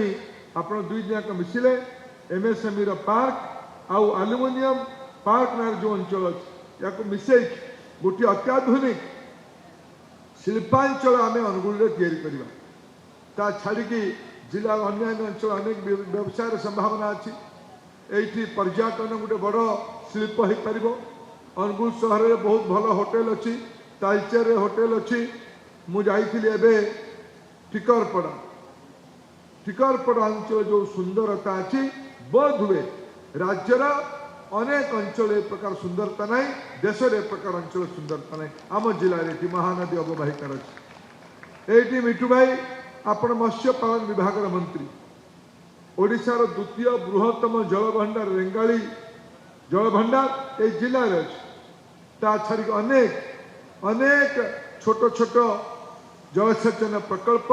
MSME आपण दुई जाक मिसिले एमएसएमई पार्क आउ एल्युमिनियम पार्क नार जो अंचल अच्छे या मिसई गोटे अत्याधुनिक शिल्पांचल आम अनुगुल या छाड़ी जिला अन्य अंचल अनेक व्यवसाय संभावना अच्छी ये पर्यटन गोटे बड़ शिल्प हो पार अनुगुल सहर में बहुत भल होटेल अच्छी तालचेर होटेल अच्छी मुझे टिकरपड़ा अंचल जो सुंदरता अच्छी बोध हुए राज्यर अनेक अंचल ए प्रकार सुंदरता ना देश ए प्रकार अंचल सुंदरता ना आम जिले में महानदी अवबाहिकार अच्छी मिठू भाई आपण मत्स्य पालन विभाग मंत्री ओडिशार द्वितीय बृहत्तम जलभंडार रेंगाली जलभंडार ये जिले में अच्छी छाड़ी अनेक अनेक छोट छोट जलसेचन प्रकल्प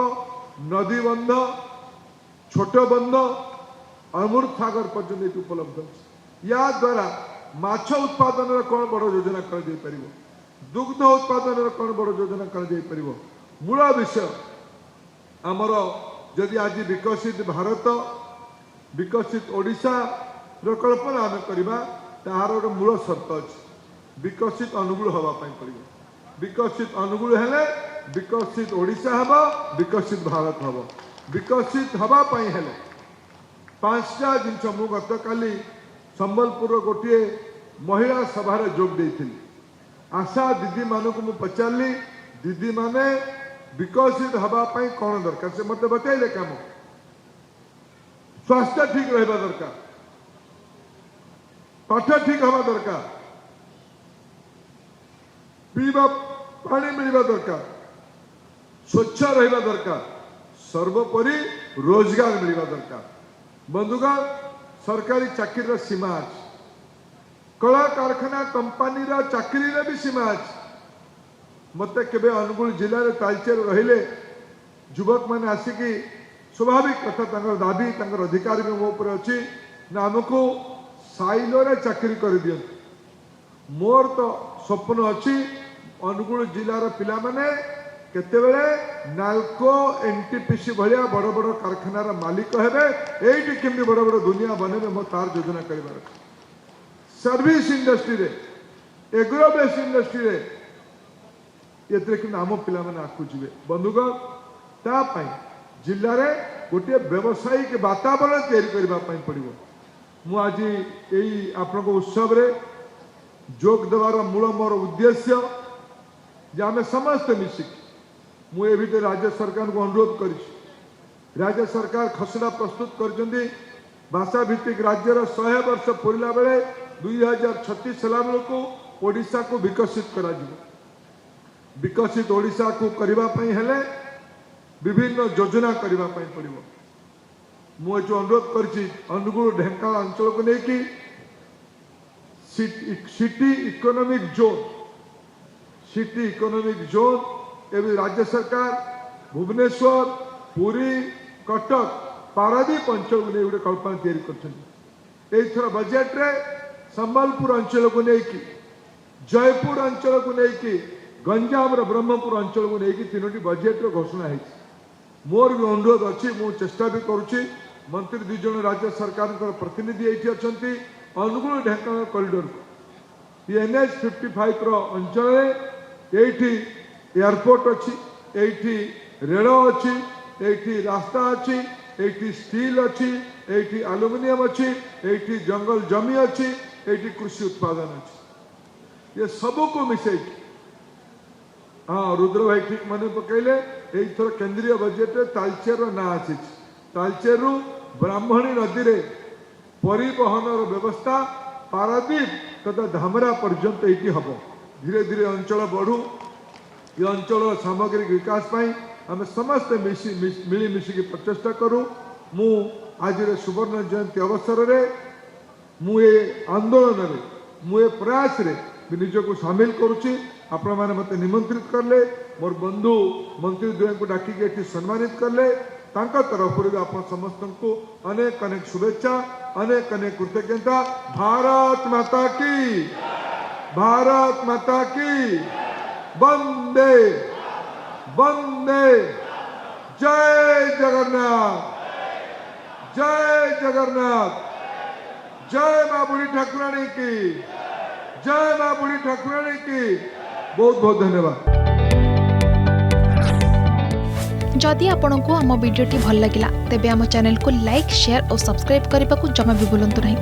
नदी बंध छोट बंध अमृत सागर पर्यटन उपलब्ध अच्छी या द्वारा माछ उत्पादन कौन बड़ योजना कर दुग्ध उत्पादन कौन बड़ योजना कर मूल विषय आमर जदि आज विकसित भारत विकसित ओडिशा कल्पना आम करवा तार गोटे मूल शर्त अच्छी विकसित अनुकूल हाँपाई पड़ो विकसित अनुकूल हेले विकसित ओडिशा हम विकसित भारत हम विकसित हाँपाई हेले पांचटा जिनस मु गत काली संबलपुर गोटे महिला सभार जोग देती आशा दीदी मानक मु पचारि दीदी माने विकसित हाँपाई कौन दरकार से मत बताइले कम स्वास्थ्य ठीक रहा दरकार पाठ ठीक हवा दरकार पीवा पानी मिलवा दरकार स्वच्छ रहा दरकार सर्वोपरि रोजगार मिलवा दरकार बंधुगण सरकारी चाकरी सीमा अच्छी कला कारखाना कंपानी चाकरी भी सीमा अच्छी मत केबे अनुगुल जिले में तालचेर रहिले युवक मैंने आसिकी स्वाभाविक कथा दाबी अधिकार भी मो पर अच्छी ना आमको साइलो रे चाकरी कर दियंतु मोर तो स्वप्न अच्छी अनुगुल जिलार पिला माने केतेबेले नाल्को एनटीपीसी भलिया बड़ बड़ कारखानार मालिक हेबे एइटी केमि बड़ बड़ दुनिया बनेबे मो तार योजना करिबार सर्विस इंडस्ट्री रे एग्रो बेस इंडस्ट्री रे एतरे कि आम पिला माने आकु जिवे बंधुगण ता पई जिल्ला रे गोटे व्यवसायिक वातावरण तैयारी करबा पई पड़िबो मु आज एई आपनको उत्सव रे जोग देवार मूल मोर उद्देश्य जे आमे समस्त मिसिक मुझे भीतर राज्य सरकार को अनुरोध कर राज्य सरकार खसड़ा प्रस्तुत कर भाषा भित्तिक राज्यर 100 वर्ष पूरला बेले 2036 साल बेलू ओडिशा को विकसित करा विकसित ओडिशा को करबा पई हेले विभिन्न योजना करबा पई पड़िबो मु जो अनुरोध करछि अनुगुल ढेंकानाल अंचल को लेकिन सिटी इकोनॉमिक जोन एवं राज्य सरकार भुवनेश्वर पुरी कटक पारादीप अंचल को नहीं गोटे कल्पना तैयारी कर बजेट रे संबलपुर अंचल को लेकिन जयपुर अंचल को लेकिन गंजाम ब्रह्मपुर अंचल को लेकिन तीनोटी बजेट घोषणा है मोर भी अनुरोध अच्छी मु चेष्टा भी करुच्ची मंत्री दुई जन राज्य सरकार प्रतिनिधि ये अच्छा अनुगुल ढेंकानाल कॉरिडोर को NH 55 अंचल ये एयरपोर्ट अच्छी ये रेल अच्छी ये रास्ता अच्छी ये स्टील अच्छी ये एल्युमिनियम अच्छी ये जंगल जमी अच्छी ये कृषि उत्पादन अच्छी ये सबू को मिसई हाँ रुद्र भाई ठीक मन पकड़े यही केंद्रीय बजेट तालचेर ना आसी तालचेर ब्राह्मणी नदी रे परिवहन व्यवस्था पारादीप तथा धामरा पर्यंत ये हम धीरे धीरे अंचल बढ़ू ये अंचल सामग्रिक विकास पाई आम समस्त मिलमिशिकी प्रचेषा करूँ मु आज सुवर्ण जयंती अवसर रे मु ये आंदोलन रे मु ये प्रयास रे निजको सामिल करुच्ची आपण मैंने मत निमंत्रित करले मोर बंधु मंत्री द्वय को डाकिक ये सम्मानित करले तरफ आप समस्त को अनेक अनेक शुभेच्छा अनेक अनेक कृतज्ञता भारत माता की वंदे वंदे जय जगन्नाथ जय जगन्नाथ, जय मां बुढ़ी ठाकुराणी की, जय मां बुढ़ी ठाकुराणी की। बहुत बहुत धन्यवाद। जदि आपंक आम भिडी भल लगा तेब आम चैनल को लाइक शेयर और सब्सक्राइब करने को जमा भी भूलु नहीं।